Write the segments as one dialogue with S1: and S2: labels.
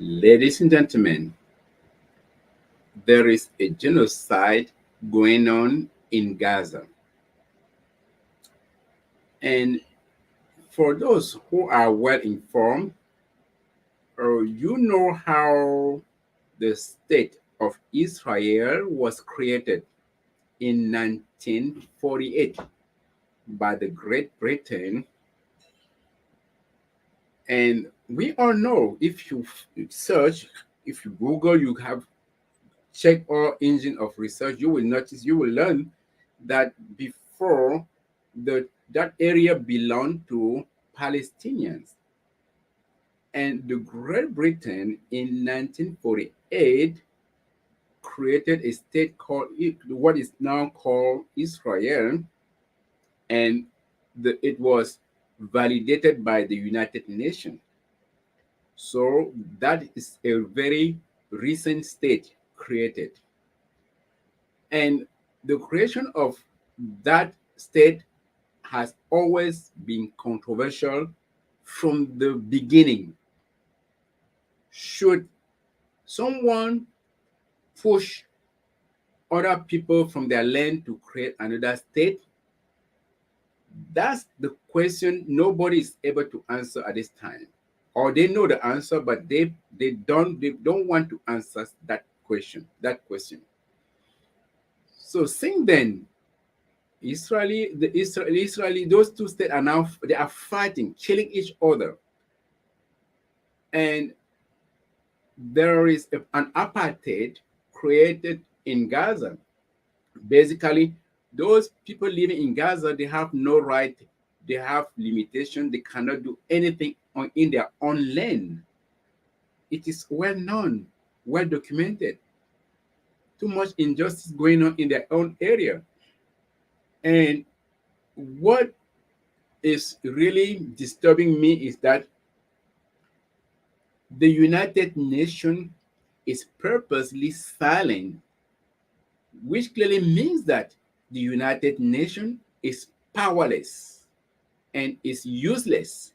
S1: Ladies and gentlemen, there is a genocide going on in Gaza. And for those who are well informed, you know how the state of Israel was created in 1948 by the Great Britain. And we all know if you search, if you Google, you have check all engine of research, you will notice, you will learn that before that area belonged to Palestinians. And the Great Britain in 1948 created a state called what is now called Israel, and it was validated by the United Nations. So that is a very recent state created. And the creation of that state has always been controversial from the beginning. Should someone push other people from their land to create another state? That's the question nobody is able to answer at this time. Or they know the answer, but they don't want to answer that question. That question. So since then, Israeli, those two states are now they are fighting, killing each other, and there is an apartheid created in Gaza. Basically, those people living in Gaza they have no right, they have limitation, they cannot do anything in their own land. It is well known, well documented. Too much injustice going on in their own area, and what is really disturbing me is that the United Nations is purposely silent, which clearly means that the United Nations is powerless and is useless.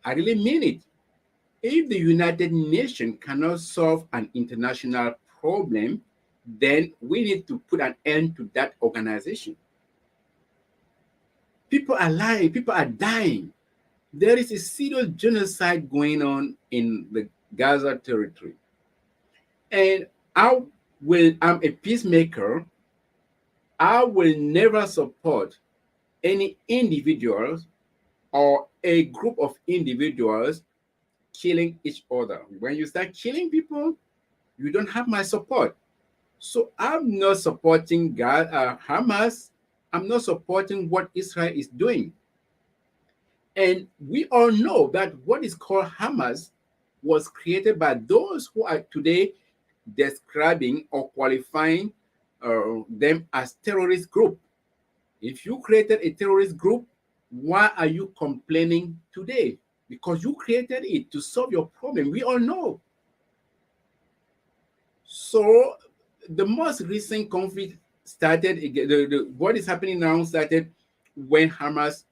S1: I really mean it. If the United Nations cannot solve an international problem, then we need to put an end to that organization. People are lying, people are dying. There is a serious genocide going on in the Gaza territory. And I'm a peacemaker. I will never support any individuals or a group of individuals killing each other. When you start killing people, you don't have my support. So I'm not supporting Hamas. I'm not supporting what Israel is doing. And we all know that what is called Hamas was created by those who are today describing or qualifying them as terrorist group. If you created a terrorist group, why are you complaining today? Because you created it to solve your problem. We all know. So the most recent conflict started, what is happening now started when Hamas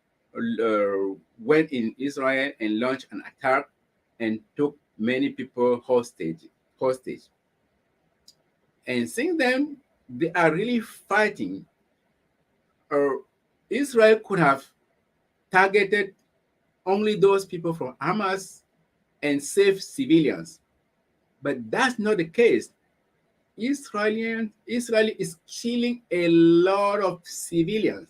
S1: went in Israel and launched an attack and took many people hostage. And since then, they are really fighting. Uh, Israel could have targeted only those people from Hamas and save civilians. But that's not the case. Israel is killing a lot of civilians,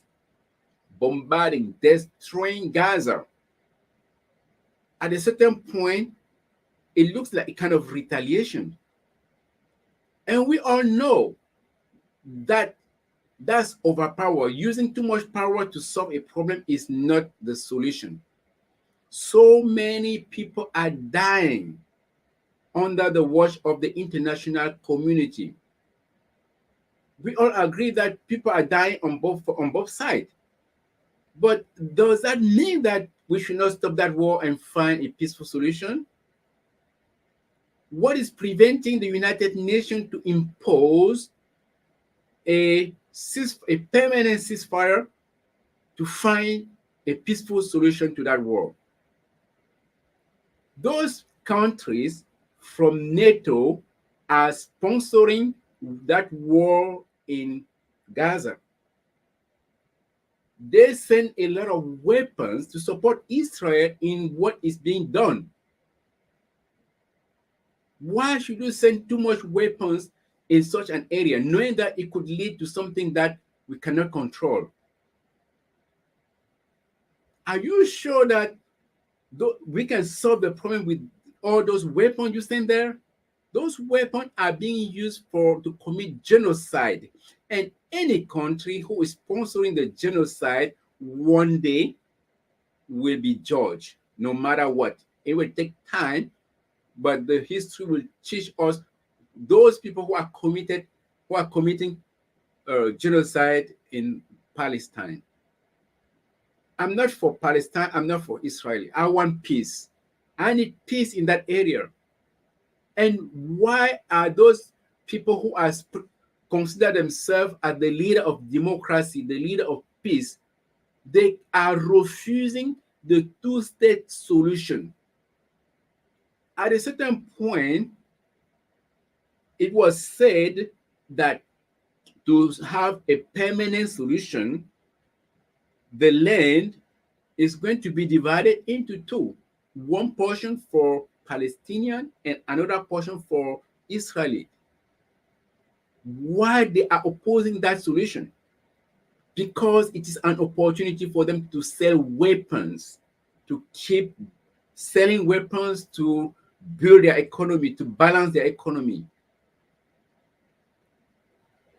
S1: bombarding, destroying Gaza. At a certain point, it looks like a kind of retaliation. And we all know that that's overpower. Using too much power to solve a problem is not the solution. So many people are dying under the watch of the international community. We all agree that people are dying on both sides. But does that mean that we should not stop that war and find a peaceful solution? What is preventing the United Nations to impose a permanent ceasefire to find a peaceful solution to that war? Those countries from NATO are sponsoring that war in Gaza. They send a lot of weapons to support Israel in what is being done. Why should you send too much weapons in such an area, knowing that it could lead to something that we cannot control? Are you sure that we can solve the problem with all those weapons you send there? Those weapons are being used to commit genocide. And any country who is sponsoring the genocide one day will be judged, no matter what. It will take time, but the history will teach us those people who are committing genocide in Palestine. I'm not for Palestine. I'm not for Israel. I want peace. I need peace in that area. And why are those people who are consider themselves as the leader of democracy, the leader of peace, they are refusing the two-state solution? At a certain point, it was said that to have a permanent solution, the land is going to be divided into two, one portion for Palestinian and another portion for Israeli. Why they are opposing that solution? Because it is an opportunity for them to sell weapons, to keep selling weapons to build their economy, to balance their economy.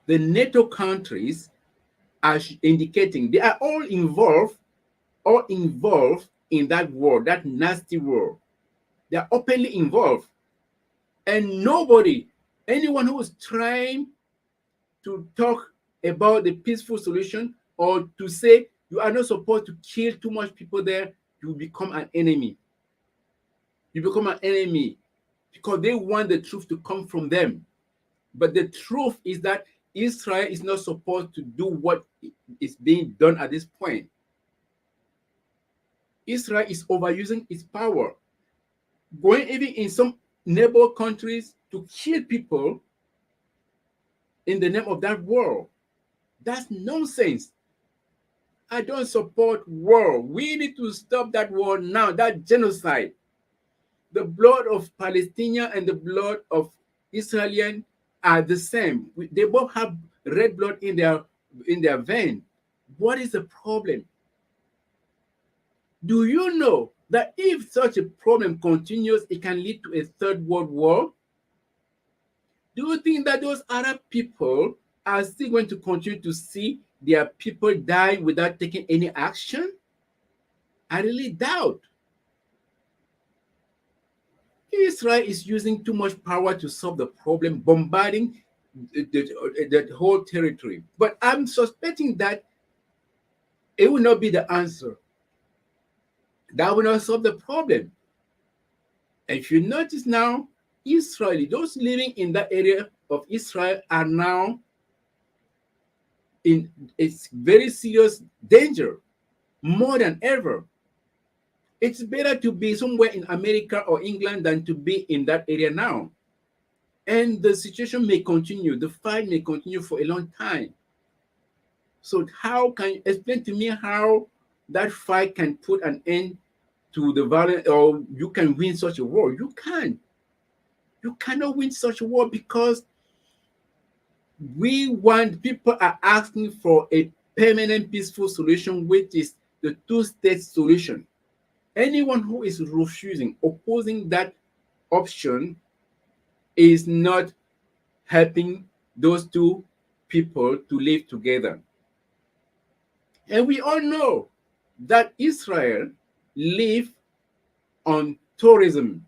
S1: The NATO countries are indicating they are all involved in that war, that nasty war. They are openly involved. And anyone who is trying to talk about the peaceful solution or to say you are not supposed to kill too much people there, you become an enemy. You become an enemy because they want the truth to come from them. But the truth is that Israel is not supposed to do what is being done at this point. Israel is overusing its power, going even in some neighbor countries to kill people in the name of that war. That's nonsense. I don't support war. We need to stop that war now, that genocide. The blood of Palestinian and the blood of Israelian are the same. They both have red blood in their vein. What is the problem? Do you know that if such a problem continues, it can lead to a third world war? Do you think that those Arab people are still going to continue to see their people die without taking any action? I really doubt. Israel is using too much power to solve the problem, bombarding the whole territory. But I'm suspecting that it will not be the answer. That will not solve the problem. If you notice now, those living in that area of Israel are now in a very serious danger, more than ever. It's better to be somewhere in America or England than to be in that area now. And the situation may continue, the fight may continue for a long time. So how can you explain to me how that fight can put an end to the violence, or you can win such a war? You can't. You cannot win such a war because people are asking for a permanent peaceful solution, which is the two-state solution. Anyone who is opposing that option is not helping those two people to live together. And we all know that Israel lives on tourism.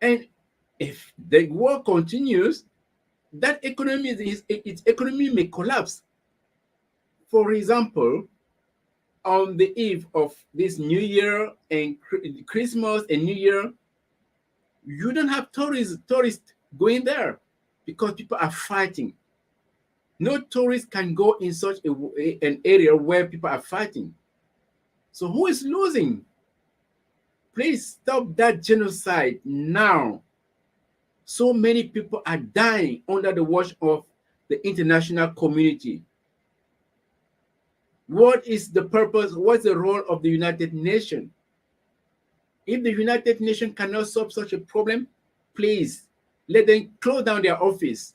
S1: And if the war continues, its economy may collapse. For example, on the eve of this New Year and Christmas and New Year, you don't have tourists going there because people are fighting. No tourist can go in such an area where people are fighting. So who is losing? Please stop that genocide now. So many people are dying under the watch of the international community. What is the purpose? What's the role of the United Nations? If the United Nations cannot solve such a problem, please let them close down their office.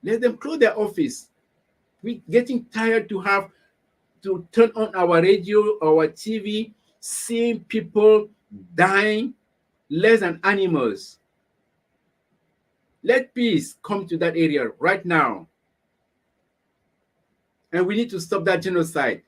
S1: Let them close their office. We're getting tired to have to turn on our radio, our TV, seeing people dying less than animals. Let peace come to that area right now. And we need to stop that genocide.